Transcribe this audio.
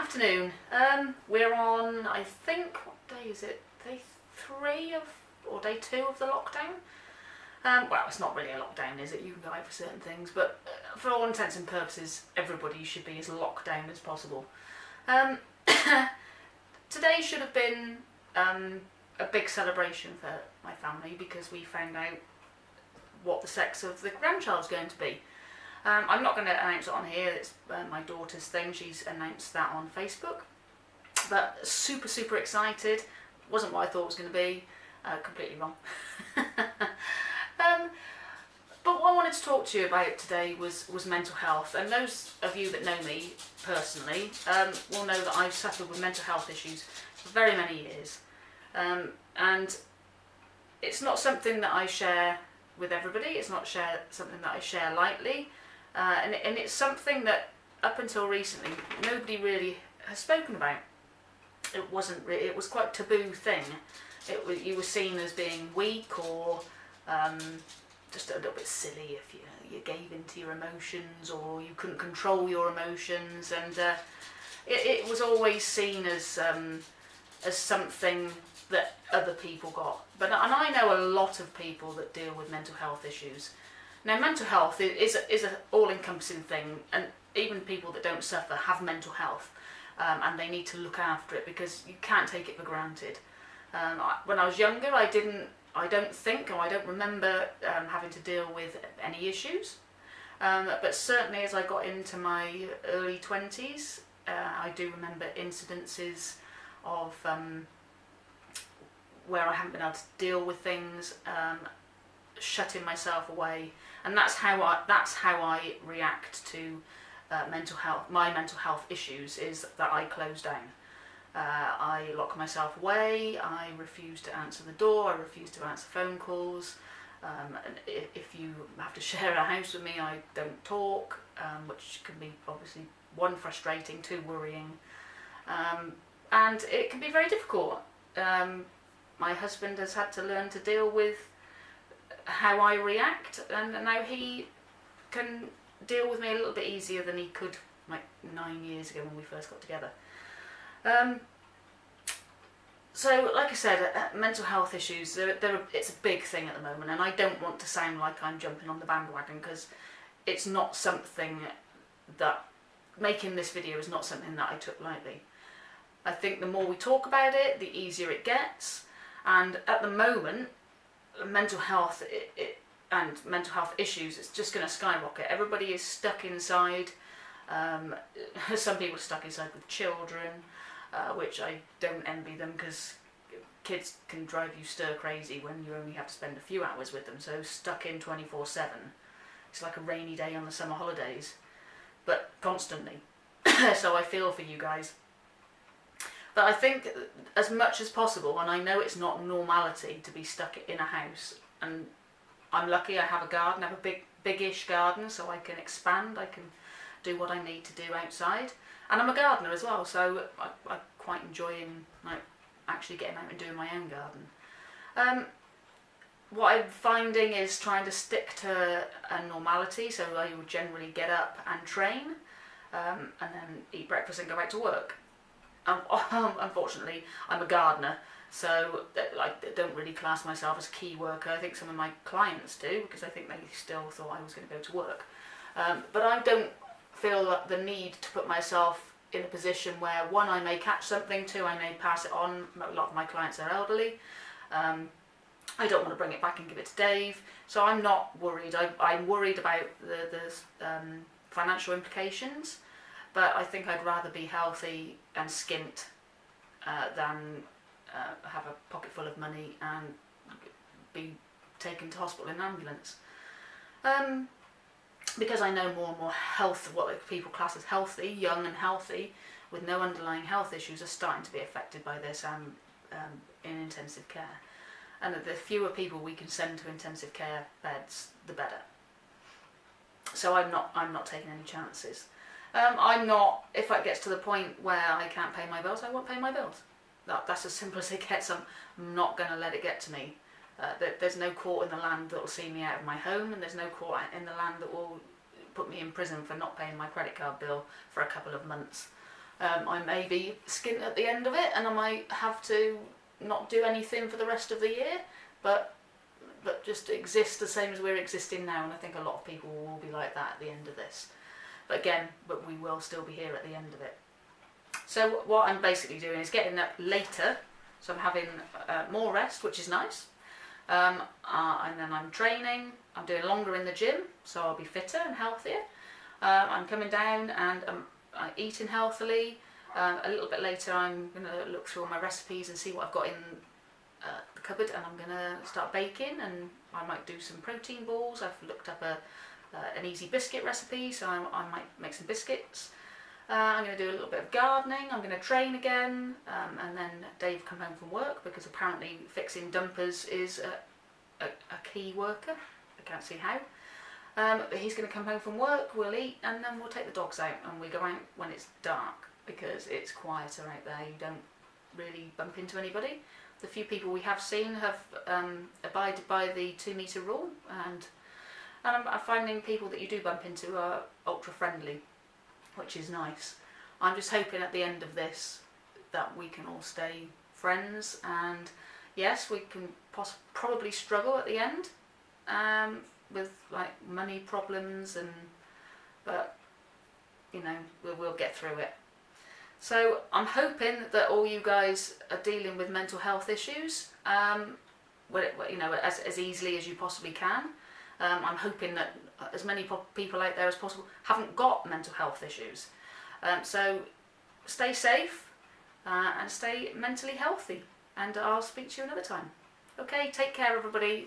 afternoon. We're on, I think, what day is it? Day 3 of, or day 2 of the lockdown? Well, it's not really a lockdown, is it? You can go out for certain things, but for all intents and purposes, everybody should be as locked down as possible. Today should have been a big celebration for my family because we found out what the sex of the grandchild's going to be. I'm not going to announce it on here, it's my daughter's thing, she's announced that on Facebook. But super excited, wasn't what I thought it was going to be, completely wrong. But what I wanted to talk to you about today was mental health, and those of you that know me personally will know that I've suffered with mental health issues for very many years. And it's not something that I share with everybody, it's not something that I share lightly. And it's something that up until recently nobody really has spoken about. It was quite a taboo thing. You were seen as being weak or just a little bit silly if you gave into your emotions or you couldn't control your emotions, and it was always seen as something that other people got. And I know a lot of people that deal with mental health issues. Now, mental health is an all-encompassing thing, and even people that don't suffer have mental health, and they need to look after it because you can't take it for granted. When I was younger, I don't remember having to deal with any issues, but certainly as I got into my early 20s, I do remember incidences of where I haven't been able to deal with things, shutting myself away. And that's how I react to mental health. My mental health issues is that I close down. I lock myself away. I refuse to answer the door. I refuse to answer phone calls. And if you have to share a house with me, I don't talk, which can be obviously 1, frustrating, 2, worrying, and it can be very difficult. My husband has had to learn to deal with how I react, and now he can deal with me a little bit easier than he could like 9 years ago when we first got together. So like I said, mental health issues, it's a big thing at the moment, and I don't want to sound like I'm jumping on the bandwagon because it's not something that, making this video is not something that I took lightly. I think the more we talk about it, the easier it gets, and at the moment mental health and mental health issues, it's just going to skyrocket. Everybody is stuck inside. Some people are stuck inside with children, which I don't envy them because kids can drive you stir crazy when you only have to spend a few hours with them. So stuck in 24/7, it's like a rainy day on the summer holidays, but constantly. So I feel for you guys. But I think as much as possible, and I know it's not normality to be stuck in a house, and I'm lucky I have a garden, I have a big-ish garden, so I can expand, I can do what I need to do outside. And I'm a gardener as well, so I quite enjoying actually getting out and doing my own garden. What I'm finding is trying to stick to a normality, so I would generally get up and train, and then eat breakfast and go back to work. Unfortunately, I'm a gardener, so I don't really class myself as a key worker. I think some of my clients do, because I think they still thought I was going to go to work. But I don't feel the need to put myself in a position where, 1, I may catch something, 2, I may pass it on. A lot of my clients are elderly. I don't want to bring it back and give it to Dave, so I'm not worried. I'm worried about the financial implications. But I think I'd rather be healthy and skint than have a pocket full of money and be taken to hospital in an ambulance. Because I know more and more what people class as healthy, young and healthy, with no underlying health issues, are starting to be affected by this in intensive care. And the fewer people we can send to intensive care beds, the better. So I'm not taking any chances. If it gets to the point where I can't pay my bills, I won't pay my bills. That's as simple as it gets. I'm not going to let it get to me. There's no court in the land that will see me out of my home, and there's no court in the land that will put me in prison for not paying my credit card bill for a couple of months. I may be skint at the end of it, and I might have to not do anything for the rest of the year, but just exist the same as we're existing now. And I think a lot of people will be like that at the end of this. But we will still be here at the end of it. So what I'm basically doing is getting up later, so I'm having more rest, which is nice. And then I'm training, I'm doing longer in the gym, so I'll be fitter and healthier. I'm coming down and I'm eating healthily. A little bit later I'm going to look through all my recipes and see what I've got in the cupboard, and I'm going to start baking, and I might do some protein balls. I've looked up an easy biscuit recipe, so I might make some biscuits. I'm going to do a little bit of gardening, I'm going to train again, and then Dave come home from work, because apparently fixing dumpers is a key worker. I can't see how. But he's going to come home from work, we'll eat, and then we'll take the dogs out, and we go out when it's dark, because it's quieter out there. You don't really bump into anybody. The few people we have seen have abided by the 2 metre rule, and I'm finding people that you do bump into are ultra friendly, which is nice. I'm just hoping at the end of this that we can all stay friends, and yes, we can probably struggle at the end with like money problems, but you know, we'll get through it. So I'm hoping that all you guys are dealing with mental health issues, you know, as easily as you possibly can. I'm hoping that as many people out there as possible haven't got mental health issues. So stay safe and stay mentally healthy, and I'll speak to you another time. Okay, take care everybody.